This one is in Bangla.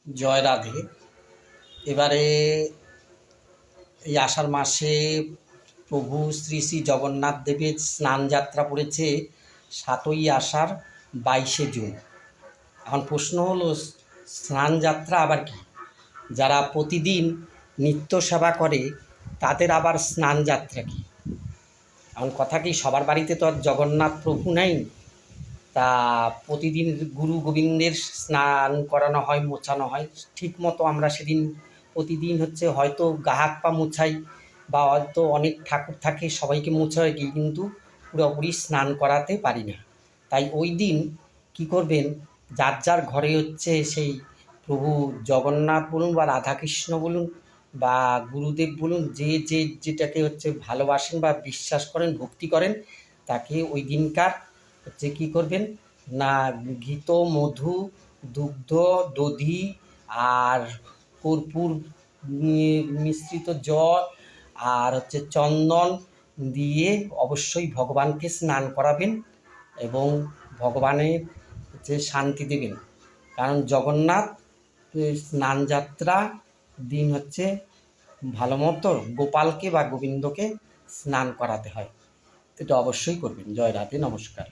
জয় রাধে। এবারে এই আষাঢ় মাসে প্রভু শ্রী শ্রী জগন্নাথ দেবের স্নান যাত্রা পড়েছে ৭ই আষাঢ় ২২শে জুন। এখন প্রশ্ন হলো, স্নান যাত্রা আবার কি? যারা প্রতিদিন নিত্য সেবা করে তাদের আবার স্নান যাত্রা কি? এখন কথা কি, সবার বাড়িতে তো আর জগন্নাথ প্রভু নেই, তা প্রতিদিন গুরু গোবিন্দের স্নান করানো হয়, মোছানো হয়। ঠিক মতো আমরা সেদিন প্রতিদিন হয়তো গা হাত পা মোছাই, বা হয়তো অনেক ঠাকুর থাকে সবাইকে মোছা গিয়ে কিন্তু পুরোপুরি স্নান করাতে পারি না। তাই ওই দিন কী করবেন, যার যার ঘরে সেই প্রভু জগন্নাথ বলুন বা রাধাকৃষ্ণ বলুন বা গুরুদেব বলুন, যে যেটাকে ভালোবাসেন বা বিশ্বাস করেন, ভক্তি করেন, তাকে ওই দিনকার কী করবেন না, ঘৃত, মধু, দুগ্ধ, দধি আর কর্পূর মিশ্রিত জল আর চন্দন দিয়ে অবশ্যই ভগবানকে স্নান করাবেন এবং ভগবানের শান্তি দেবেন। কারণ জগন্নাথ স্নান যাত্রা দিন ভালো মতো গোপালকে বা গোবিন্দকে স্নান করাতে হয়। এটা অবশ্যই করবেন। জয় রাধে, নমস্কার।